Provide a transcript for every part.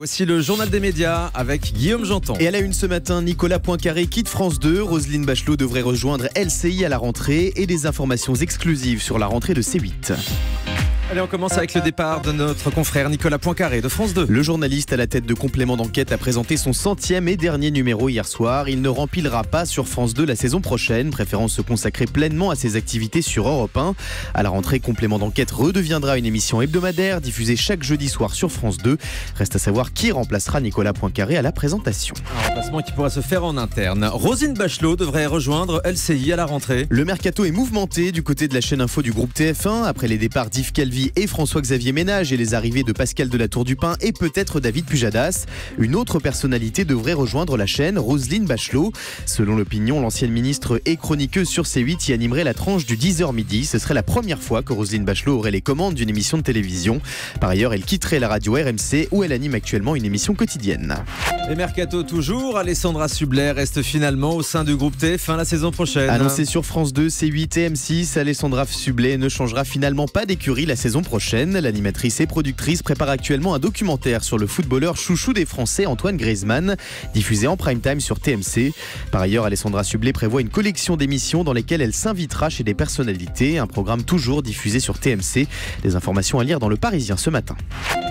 Voici le journal des médias avec Guillaume Janton. Et à la une ce matin, Nicolas Poincaré quitte France 2. Roselyne Bachelot devrait rejoindre LCI à la rentrée et des informations exclusives sur la rentrée de C8. Allez, on commence avec le départ de notre confrère Nicolas Poincaré de France 2. Le journaliste à la tête de Complément d'enquête a présenté son 100e et dernier numéro hier soir. Il ne remplira pas sur France 2 la saison prochaine, préférant se consacrer pleinement à ses activités sur Europe 1. À la rentrée, Complément d'enquête redeviendra une émission hebdomadaire diffusée chaque jeudi soir sur France 2. Reste à savoir qui remplacera Nicolas Poincaré à la présentation. Un remplacement qui pourra se faire en interne. Roselyne Bachelot devrait rejoindre LCI à la rentrée. Le mercato est mouvementé du côté de la chaîne info du groupe TF1 après les départs d'Yves Calvi et François-Xavier Ménage et les arrivées de Pascal de la Tour du Pin et peut-être David Pujadas. Une autre personnalité devrait rejoindre la chaîne, Roselyne Bachelot. Selon l'opinion, l'ancienne ministre et chroniqueuse sur C8 y animerait la tranche du 10h midi. Ce serait la première fois que Roselyne Bachelot aurait les commandes d'une émission de télévision. Par ailleurs, elle quitterait la radio RMC où elle anime actuellement une émission quotidienne. Et mercato toujours, Alessandra Sublet reste finalement au sein du groupe TF1 la saison prochaine. Annoncé sur France 2, C8 et M6, Alessandra Sublet ne changera finalement pas d'écurie la saison prochaine. L'animatrice et productrice prépare actuellement un documentaire sur le footballeur chouchou des Français Antoine Griezmann, diffusé en prime time sur TMC. Par ailleurs, Alessandra Sublet prévoit une collection d'émissions dans lesquelles elle s'invitera chez des personnalités, un programme toujours diffusé sur TMC. Des informations à lire dans Le Parisien ce matin.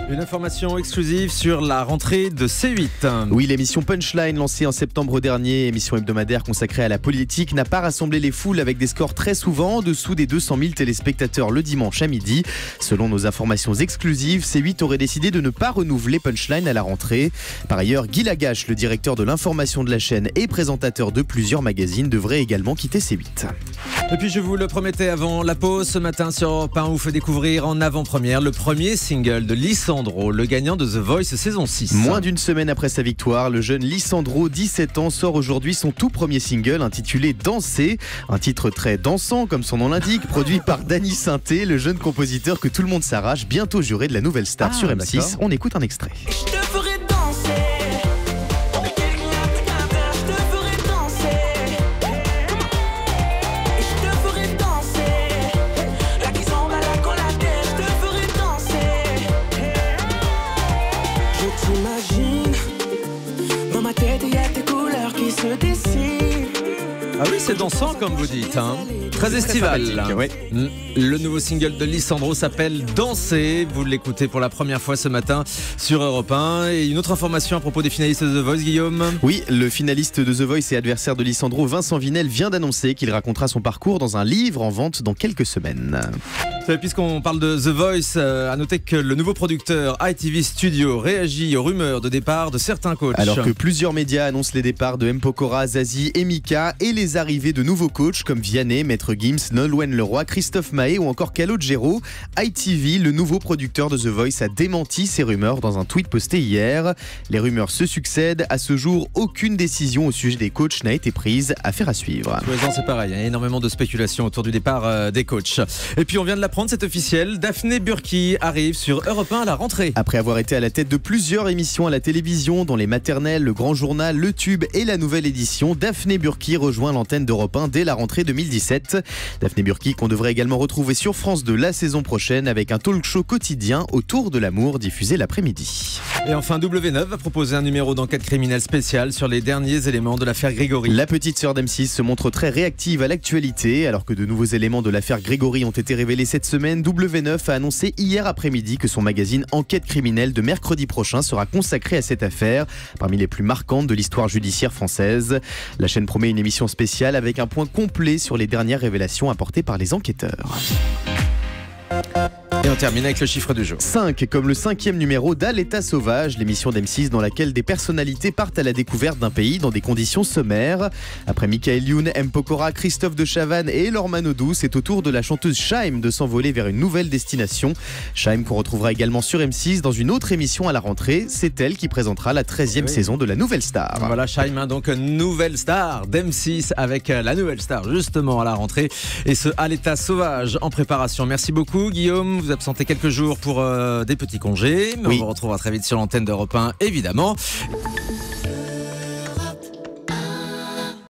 Une information exclusive sur la rentrée de C8. Oui, l'émission Punchline, lancée en septembre dernier, émission hebdomadaire consacrée à la politique, n'a pas rassemblé les foules avec des scores très souvent en dessous des 200 000 téléspectateurs le dimanche à midi. Selon nos informations exclusives, C8 aurait décidé de ne pas renouveler Punchline à la rentrée. Par ailleurs, Guy Lagache, le directeur de l'information de la chaîne et présentateur de plusieurs magazines, devrait également quitter C8. Et puis je vous le promettais avant la pause, ce matin sur Europe 1, on vous fait découvrir en avant-première le premier single de Lisandro, le gagnant de The Voice saison 6. Moins d'une semaine après sa victoire, le jeune Lisandro, 17 ans, sort aujourd'hui son tout premier single intitulé Danser. Un titre très dansant, comme son nom l'indique, produit par Danny Sainté, le jeune compositeur que tout le monde s'arrache, bientôt juré de la nouvelle star sur M6. D'accord. On écoute un extrait. Ah oui, c'est dansant comme vous dites, hein. Très estival. Ouais. Le nouveau single de Lisandro s'appelle Danser. Vous l'écoutez pour la première fois ce matin sur Europe 1. Et une autre information à propos des finalistes de The Voice, Guillaume. Oui, le finaliste de The Voice et adversaire de Lisandro, Vincent Vinel, vient d'annoncer qu'il racontera son parcours dans un livre en vente dans quelques semaines. Puisqu'on parle de The Voice, à noter que le nouveau producteur ITV Studio réagit aux rumeurs de départ de certains coachs. Alors que plusieurs médias annoncent les départs de M. Pokora, Zazie et Mika et les arrivées de nouveaux coachs comme Vianney, Maître Gims, Nolwenn Leroy, Christophe Mahé ou encore Calogero, ITV, le nouveau producteur de The Voice, a démenti ces rumeurs dans un tweet posté hier. Les rumeurs se succèdent. À ce jour, aucune décision au sujet des coachs n'a été prise. Affaire à suivre. Tous les ans, c'est pareil. Il y a énormément de spéculations autour du départ des coachs. Et puis, on vient de l'apprendre, c'est officiel. Daphné Burki arrive sur Europe 1 à la rentrée. Après avoir été à la tête de plusieurs émissions à la télévision, dont les maternelles, le Grand Journal, le Tube et la Nouvelle Édition, Daphné Burki rejoint l'antenne d'Europe 1 dès la rentrée 2017. Daphné Burki qu'on devrait également retrouver sur France 2 la saison prochaine avec un talk show quotidien autour de l'amour diffusé l'après-midi. Et enfin, W9 va proposer un numéro d'enquête criminelle spéciale sur les derniers éléments de l'affaire Grégory. La petite sœur d'M6 se montre très réactive à l'actualité. Alors que de nouveaux éléments de l'affaire Grégory ont été révélés cette semaine, W9 a annoncé hier après-midi que son magazine Enquête criminelle de mercredi prochain sera consacré à cette affaire, parmi les plus marquantes de l'histoire judiciaire française. La chaîne promet une émission spéciale avec un point complet sur les dernières révélations apportées par les enquêteurs. Et on termine avec le chiffre du jour. 5, comme le 5e numéro d'À l'état sauvage, l'émission d'M6 dans laquelle des personnalités partent à la découverte d'un pays dans des conditions sommaires. Après Michael Youn, M. Pokora, Christophe de Chavannes et Laure Manodou, c'est au tour de la chanteuse Shaim de s'envoler vers une nouvelle destination. Shaim qu'on retrouvera également sur M6 dans une autre émission à la rentrée. C'est elle qui présentera la 13e saison de La Nouvelle Star. Voilà Shaim, donc nouvelle star d'M6 avec la nouvelle star justement à la rentrée. Et ce À l'état sauvage en préparation. Merci beaucoup Guillaume. Vous absentez quelques jours pour des petits congés, mais on vous retrouvera très vite sur l'antenne d'Europe 1 évidemment.